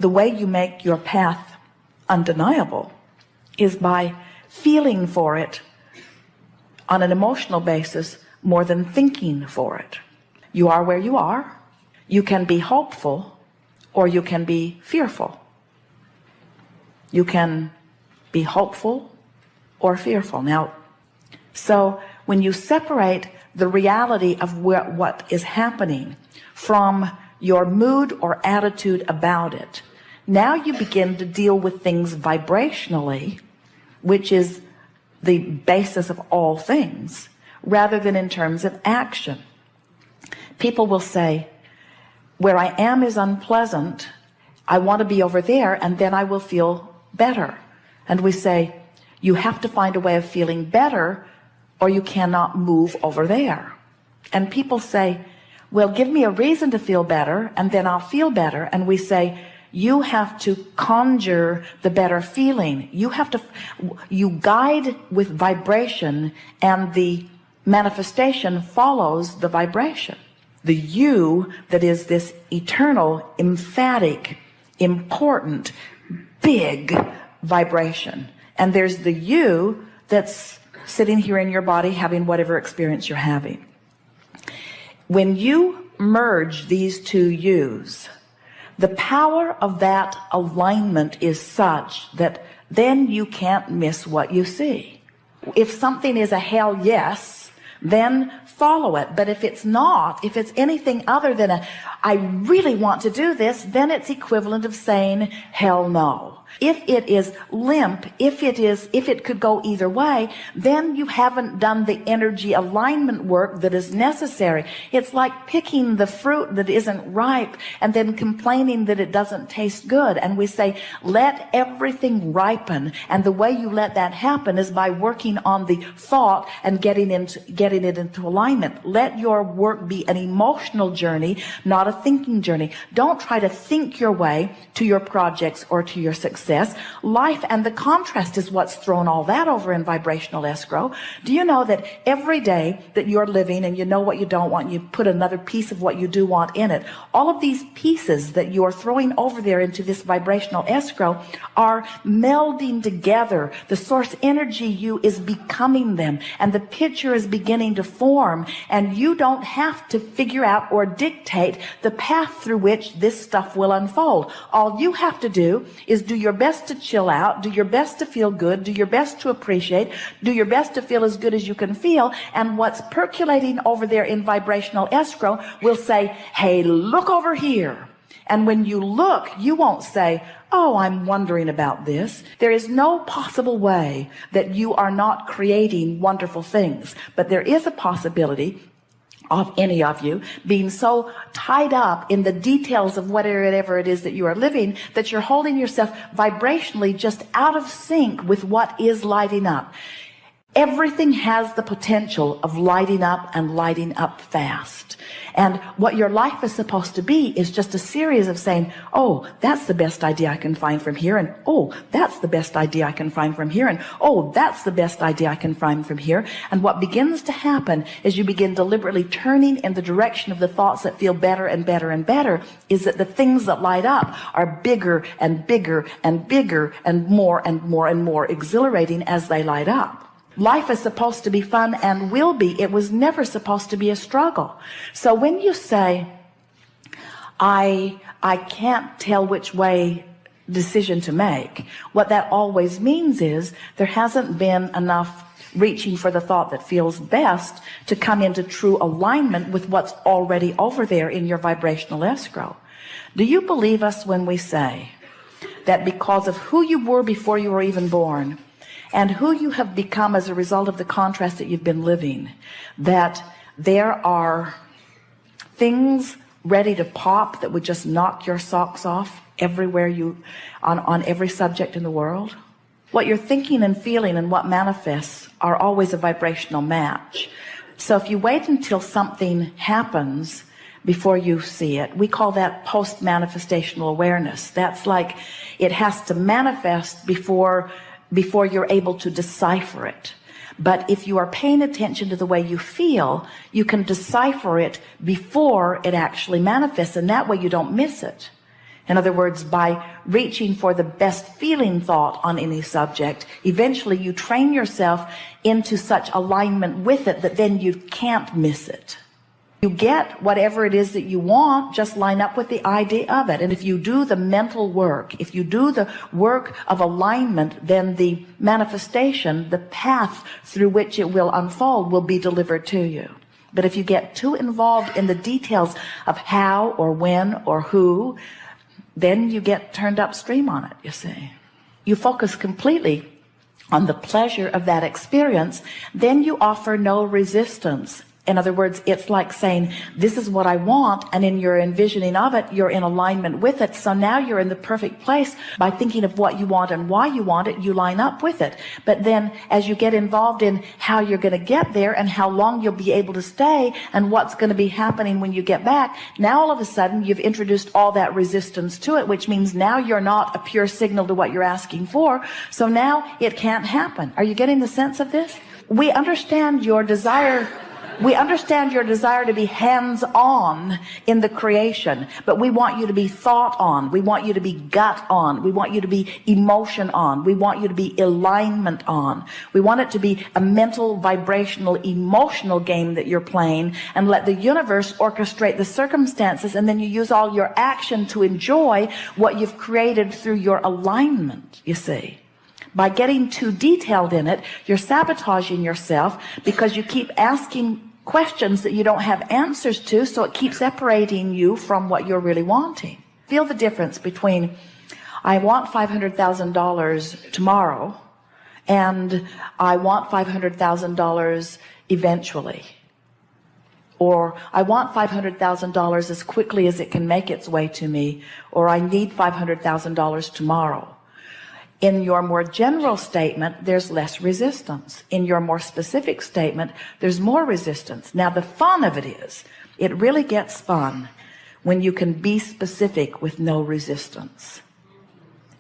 the way you make your path undeniable is by feeling for it on an emotional basis more than thinking for it. You are where you are. You can be hopeful or you can be fearful. You can be hopeful or fearful. Now, so when you separate the reality of what is happening from your mood or attitude about it, now you begin to deal with things vibrationally, which is the basis of all things, rather than in terms of action. People will say, where I am is unpleasant, I want to be over there, and then I will feel better. And we say, you have to find a way of feeling better, or you cannot move over there. And people say, well, give me a reason to feel better, and then I'll feel better. And we say, you have to conjure the better feeling. You guide with vibration, and the manifestation follows the vibration. The you that is this eternal, emphatic, important, big vibration. And there's the you that's sitting here in your body having whatever experience you're having. When you merge these two yous, the power of that alignment is such that then you can't miss what you see. If something is a hell yes, then follow it. But if it's not, if it's anything other than I really want to do this, then it's equivalent of saying hell no. If it is limp, if it could go either way, then you haven't done the energy alignment work that is necessary. It's like picking the fruit that isn't ripe and then complaining that it doesn't taste good. And we say, let everything ripen. And the way you let that happen is by working on the thought and getting it into alignment. Let your work be an emotional journey, not a thinking journey. Don't try to think your way to your projects or to your success. Life and the contrast is what's thrown all that over in vibrational escrow. Do you know that every day that you're living and you know what you don't want, you put another piece of what you do want in it. All of these pieces that you're throwing over there into this vibrational escrow are melding together. The source energy you is becoming them, and the picture is beginning to form, and you don't have to figure out or dictate the path through which this stuff will unfold. All you have to do is do your best to chill out, do your best to feel good, do your best to appreciate, do your best to feel as good as you can feel, and what's percolating over there in vibrational escrow will say, hey, look over here. And when you look, you won't say, oh, I'm wondering about this. There is no possible way that you are not creating wonderful things, but there is a possibility of any of you being so tied up in the details of whatever it is that you are living that you're holding yourself vibrationally just out of sync with what is lighting up. Everything has the potential of lighting up and lighting up fast. And what your life is supposed to be is just a series of saying, oh, that's the best idea I can find from here. And oh, that's the best idea I can find from here. And oh, that's the best idea I can find from here. And what begins to happen is you begin deliberately turning in the direction of the thoughts that feel better and better and better, is that the things that light up are bigger and bigger and bigger and more and more and more exhilarating as they light up. Life is supposed to be fun and will be. It was never supposed to be a struggle. So when you say, I can't tell which way decision to make, what that always means is there hasn't been enough reaching for the thought that feels best to come into true alignment with what's already over there in your vibrational escrow. Do you believe us when we say that because of who you were before you were even born, and who you have become as a result of the contrast that you've been living, that there are things ready to pop that would just knock your socks off everywhere on every subject in the world? What you're thinking and feeling and what manifests are always a vibrational match. So if you wait until something happens before you see it, we call that post-manifestational awareness. That's like it has to manifest before you're able to decipher it. But if you are paying attention to the way you feel, you can decipher it before it actually manifests, and that way you don't miss it. In other words, by reaching for the best feeling thought on any subject, eventually you train yourself into such alignment with it that then you can't miss it. You get whatever it is that you want, just line up with the idea of it. And if you do the mental work, if you do the work of alignment, then the manifestation, the path through which it will unfold, will be delivered to you. But if you get too involved in the details of how or when or who, then you get turned upstream on it, you see. You focus completely on the pleasure of that experience, then you offer no resistance. In other words, it's like saying, this is what I want, and in your envisioning of it, you're in alignment with it. So now you're in the perfect place. By thinking of what you want and why you want it, you line up with it. But then as you get involved in how you're going to get there and how long you'll be able to stay and what's going to be happening when you get back, now all of a sudden you've introduced all that resistance to it, which means now you're not a pure signal to what you're asking for. So now it can't happen. Are you getting the sense of this? We understand your desire. We understand your desire to be hands-on in the creation, but we want you to be thought-on. We want you to be gut-on. We want you to be emotion-on. We want you to be alignment-on. We want it to be a mental, vibrational, emotional game that you're playing, and let the universe orchestrate the circumstances, and then you use all your action to enjoy what you've created through your alignment, you see. By getting too detailed in it, you're sabotaging yourself because you keep asking questions that you don't have answers to, so it keeps separating you from what you're really wanting. Feel the difference between, I want $500,000 tomorrow, and I want $500,000 eventually. Or I want $500,000 as quickly as it can make its way to me, or I need $500,000 tomorrow. In your more general statement, there's less resistance. In your more specific statement, there's more resistance. Now, the fun of it is, it really gets fun when you can be specific with no resistance.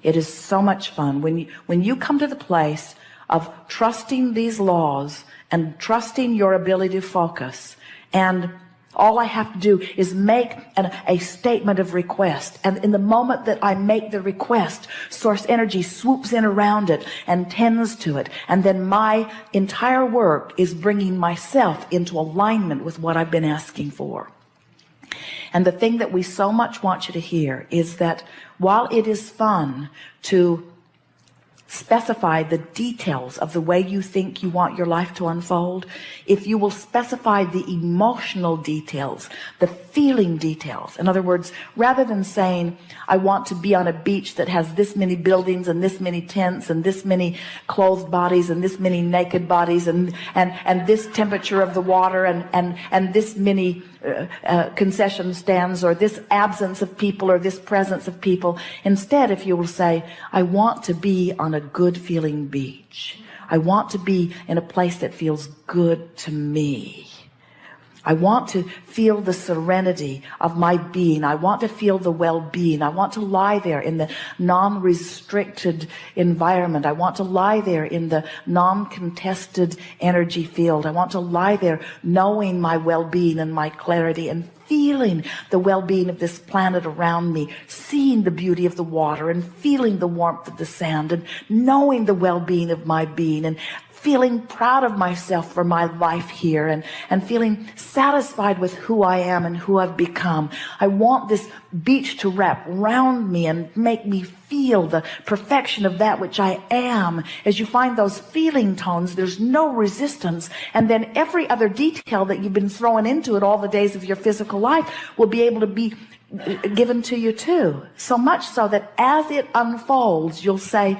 It is so much fun when you come to the place of trusting these laws and trusting your ability to focus, and all I have to do is make a statement of request. And in the moment that I make the request, source energy swoops in around it and tends to it. And then my entire work is bringing myself into alignment with what I've been asking for. And the thing that we so much want you to hear is that while it is fun to specify the details of the way you think you want your life to unfold, if you will specify the emotional details, the feeling details. In other words, rather than saying, I want to be on a beach that has this many buildings and this many tents and this many clothed bodies and this many naked bodies and this temperature of the water and this many concession stands, or this absence of people or this presence of people. Instead, if you will say, I want to be on a good feeling beach. I want to be in a place that feels good to me. I want to feel the serenity of my being. I want to feel the well-being. I want to lie there in the non-restricted environment. I want to lie there in the non-contested energy field. I want to lie there knowing my well-being and my clarity and feeling the well-being of this planet around me, seeing the beauty of the water and feeling the warmth of the sand and knowing the well-being of my being and feeling proud of myself for my life here and feeling satisfied with who I am and who I've become. I want this beach to wrap around me and make me feel the perfection of that which I am. As you find those feeling tones, there's no resistance. And then every other detail that you've been throwing into it all the days of your physical life will be able to be given to you too. So much so that as it unfolds, you'll say,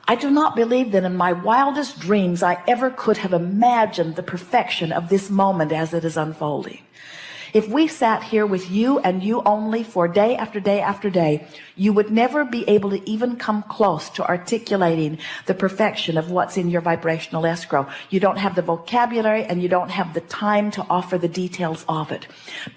I do not believe that in my wildest dreams I ever could have imagined the perfection of this moment as it is unfolding. If we sat here with you and you only for day after day after day, you would never be able to even come close to articulating the perfection of what's in your vibrational escrow. You don't have the vocabulary and you don't have the time to offer the details of it.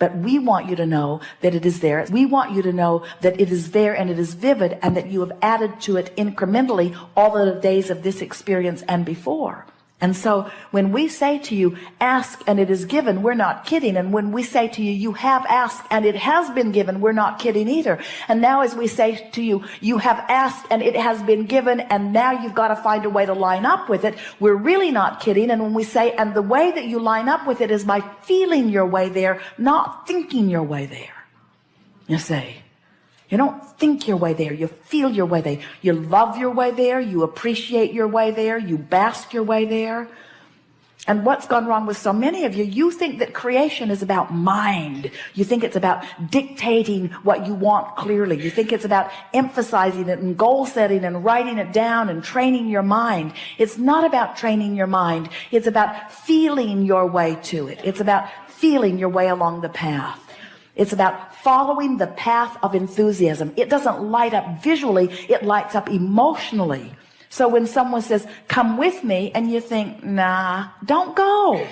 But we want you to know that it is there. We want you to know that it is there and it is vivid and that you have added to it incrementally all of the days of this experience and before. And so when we say to you, ask and it is given, we're not kidding. And when we say to you, you have asked and it has been given, we're not kidding either. And now as we say to you, you have asked and it has been given, and now you've got to find a way to line up with it, we're really not kidding. And when we say, and the way that you line up with it is by feeling your way there, not thinking your way there. You see, you don't think your way there, you feel your way there. You love your way there, you appreciate your way there, you bask your way there. And what's gone wrong with so many of you, you think that creation is about mind. You think it's about dictating what you want clearly. You think it's about emphasizing it and goal setting and writing it down and training your mind. It's not about training your mind. It's about feeling your way to it. It's about feeling your way along the path. It's about following the path of enthusiasm. It doesn't light up visually, it lights up emotionally. So when someone says, come with me, and you think, nah, don't go.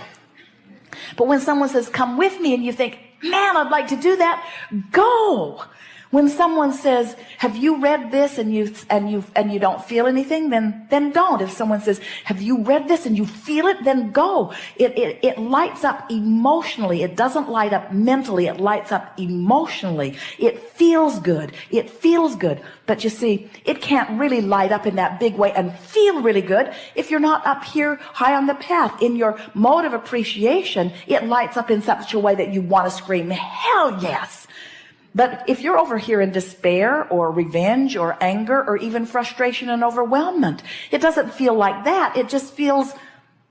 But when someone says, come with me, and you think, man, I'd like to do that, go. When someone says, have you read this, and you don't feel anything, then don't. If someone says, have you read this and you feel it, then go. It lights up emotionally. It doesn't light up mentally. It lights up emotionally. It feels good. It feels good. But you see, it can't really light up in that big way and feel really good if you're not up here high on the path. In your mode of appreciation, it lights up in such a way that you want to scream, hell yes. But if you're over here in despair or revenge or anger or even frustration and overwhelmment, it doesn't feel like that. It just feels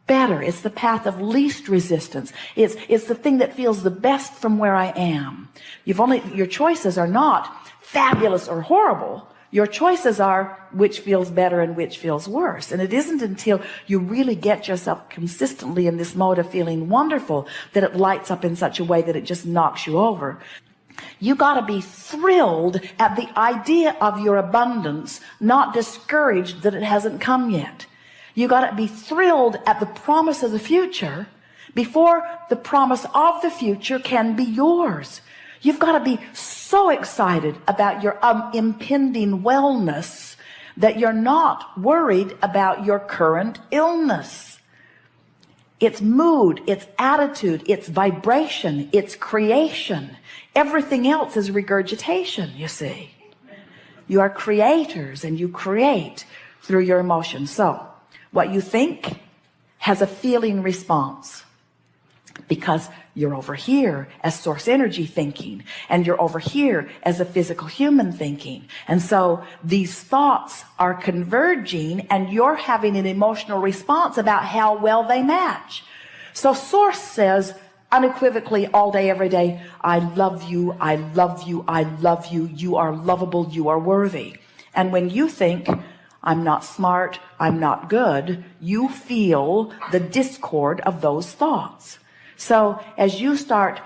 better. It's the path of least resistance. It's the thing that feels the best from where I am. Your choices are not fabulous or horrible. Your choices are which feels better and which feels worse. And it isn't until you really get yourself consistently in this mode of feeling wonderful that it lights up in such a way that it just knocks you over. You got to be thrilled at the idea of your abundance, not discouraged that it hasn't come yet. You got to be thrilled at the promise of the future before the promise of the future can be yours. You've got to be so excited about your impending wellness that you're not worried about your current illness. It's mood, it's attitude, it's vibration, it's creation. Everything else is regurgitation, you see. You are creators and you create through your emotions. So what you think has a feeling response because you're over here as source energy thinking and you're over here as a physical human thinking. And so these thoughts are converging and you're having an emotional response about how well they match. So source says, unequivocally all day, every day, I love you, I love you, I love you, you are lovable, you are worthy. And when you think, I'm not smart, I'm not good, you feel the discord of those thoughts. So as you start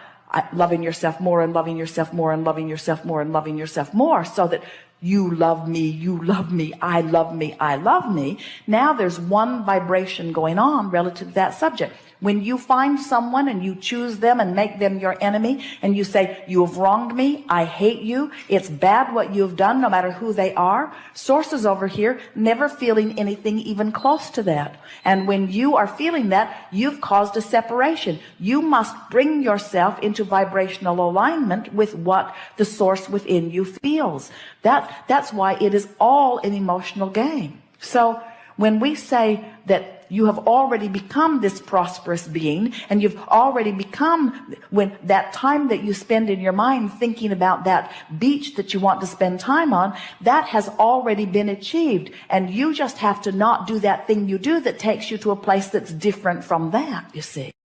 loving yourself more and loving yourself more and loving yourself more and loving yourself more so that you love me, I love me, I love me. Now there's one vibration going on relative to that subject. When you find someone and you choose them and make them your enemy and you say, you have wronged me, I hate you, it's bad what you've done no matter who they are, sources over here never feeling anything even close to that. And when you are feeling that, you've caused a separation. You must bring yourself into vibrational alignment with what the source within you feels. That's why it is all an emotional game. So when we say that you have already become this prosperous being and you've already become, when that time that you spend in your mind thinking about that beach that you want to spend time on, that has already been achieved. And you just have to not do that thing you do that takes you to a place that's different from that, you see.